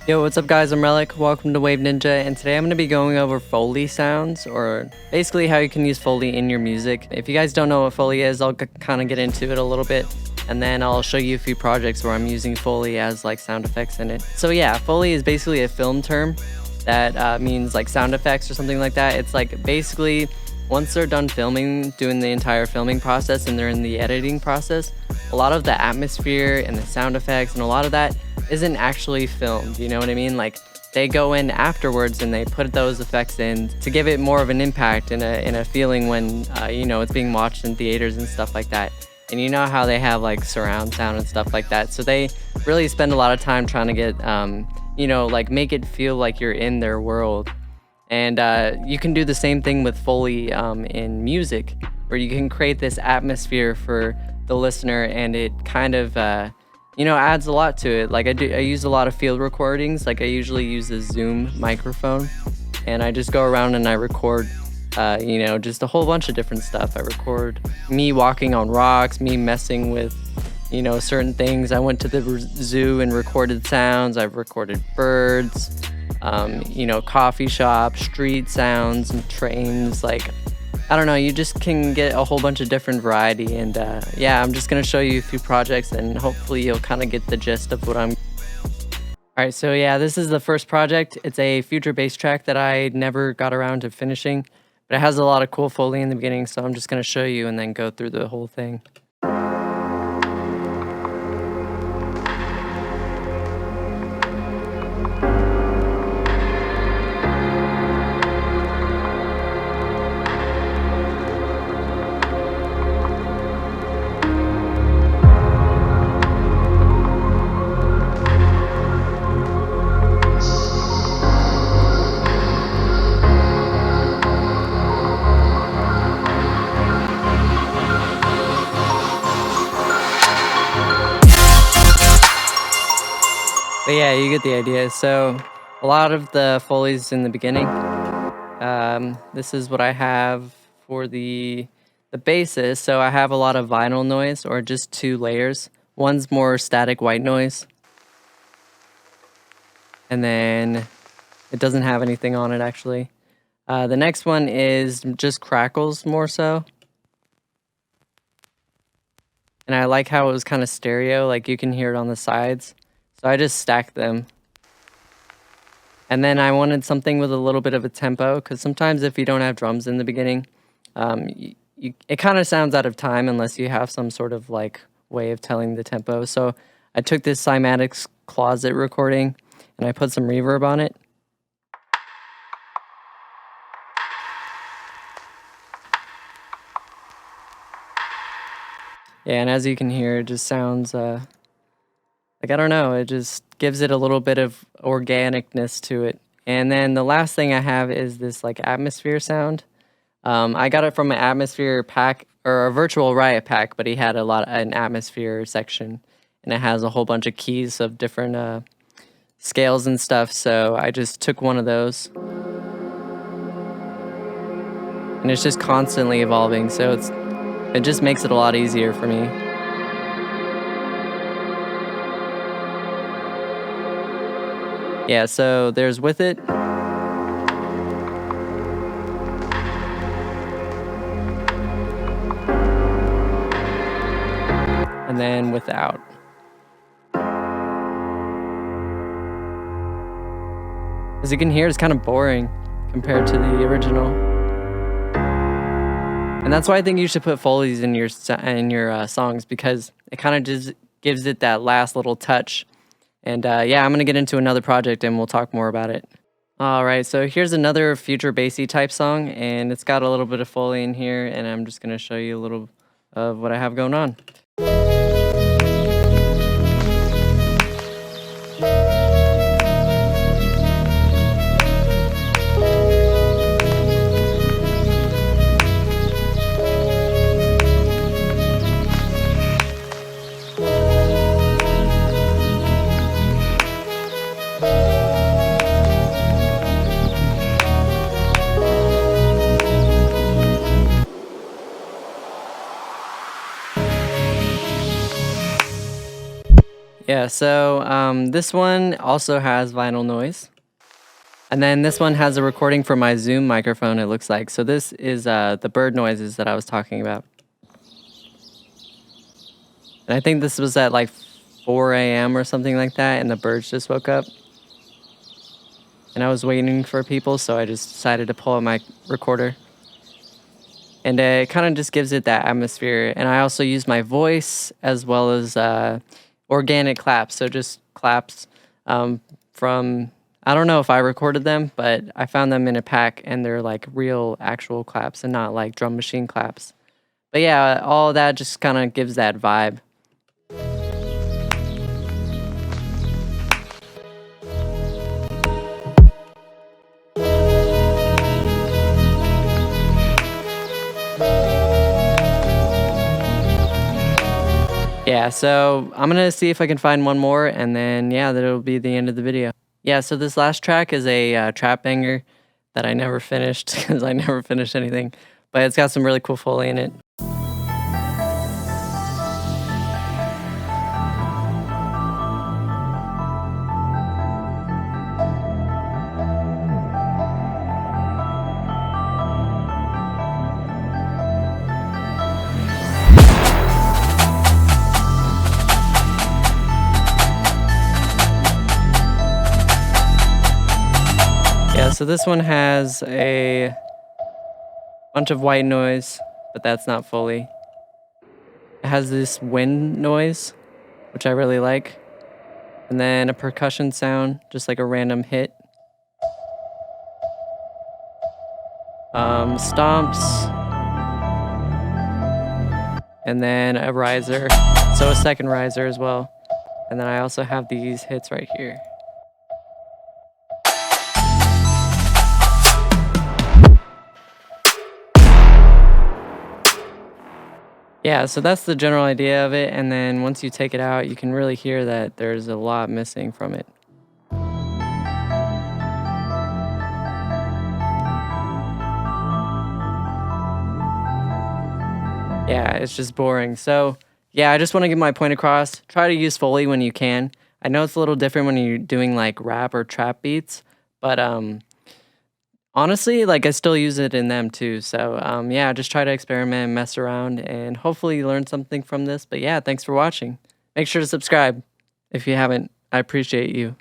Yo, what's up guys, I'm Relik, welcome to WAVNINJA, and today I'm going to be going over Foley sounds, or basically how you can use Foley in your music. If you guys don't know what Foley is, I'll kind of get into it a little bit, and then I'll show you a few projects where I'm using Foley as like sound effects in it. So yeah, Foley is basically a film term that means like sound effects or something like that. It's like basically once they're done filming, doing the entire filming process and they're in the editing process, a lot of the atmosphere and the sound effects and a lot of that isn't actually filmed, you know what I mean? Like they go in afterwards and they put those effects in to give it more of an impact and a feeling when you know, it's being watched in theaters and stuff like that. And you know how they have like surround sound and stuff like that, so they really spend a lot of time trying to get you know, like make it feel like you're in their world. And you can do the same thing with Foley in music, where you can create this atmosphere for the listener, and it kind of you know, adds a lot to it. Like I use a lot of field recordings. Like I usually use a Zoom microphone, and I just go around and I record you know, just a whole bunch of different stuff. I record me walking on rocks, me messing with, you know, certain things. I went to the zoo and recorded sounds. I've recorded birds, you know, coffee shop, street sounds, and trains. Like, I don't know, you just can get a whole bunch of different variety. And yeah, I'm just gonna show you a few projects and hopefully you'll kind of get the gist of what I'm. Alright, so yeah, this is the first project. It's a future bass track that I never got around to finishing, but it has a lot of cool Foley in the beginning, so I'm just gonna show you and then go through the whole thing. But yeah, you get the idea. So a lot of the Foley's in the beginning. This is what I have for the basis. So I have a lot of vinyl noise, or just two layers. One's more static white noise, and then it doesn't have anything on it actually. The next one is just crackles more so. And I like how it was kind of stereo, like you can hear it on the sides. So I just stacked them. And then I wanted something with a little bit of a tempo, because sometimes if you don't have drums in the beginning, it kind of sounds out of time unless you have some sort of like way of telling the tempo. So I took this Cymatics Closet recording and I put some reverb on it. Yeah, and as you can hear, it just sounds like, I don't know, it just gives it a little bit of organicness to it. And then the last thing I have is this like atmosphere sound. I got it from an atmosphere pack, or a virtual riot pack, but he had an atmosphere section, and it has a whole bunch of keys of different scales and stuff. So I just took one of those, and it's just constantly evolving. So it just makes it a lot easier for me. Yeah, so there's with it. And then without. As you can hear, it's kind of boring compared to the original. And that's why I think you should put Foleys in your songs, because it kind of just gives it that last little touch. And yeah, I'm going to get into another project and we'll talk more about it. Alright, so here's another future bassy type song, and it's got a little bit of Foley in here, and I'm just going to show you a little of what I have going on. Yeah, so this one also has vinyl noise. And then this one has a recording for my Zoom microphone, it looks like. So this is the bird noises that I was talking about. And I think this was at like 4 a.m. or something like that, and the birds just woke up. And I was waiting for people, so I just decided to pull out my recorder. And it kind of just gives it that atmosphere. And I also use my voice as well as organic claps. So just claps from, I don't know if I recorded them, but I found them in a pack and they're like real actual claps and not like drum machine claps. But yeah, all that just kind of gives that vibe. Yeah, so I'm gonna see if I can find one more, and then yeah, that'll be the end of the video. Yeah, so this last track is a trap banger that I never finished because I never finished anything, but it's got some really cool Foley in it. Yeah, so this one has a bunch of white noise, but that's not Foley. It has this wind noise, which I really like. And then a percussion sound, just like a random hit. Stomps. And then a riser. So a second riser as well. And then I also have these hits right here. Yeah, so that's the general idea of it, and then once you take it out, you can really hear that there's a lot missing from it. Yeah, it's just boring. So, yeah, I just want to get my point across. Try to use Foley when you can. I know it's a little different when you're doing like rap or trap beats, but honestly, like I still use it in them too. So yeah, just try to experiment, mess around, and hopefully you learn something from this. But yeah, thanks for watching. Make sure to subscribe if you haven't. I appreciate you.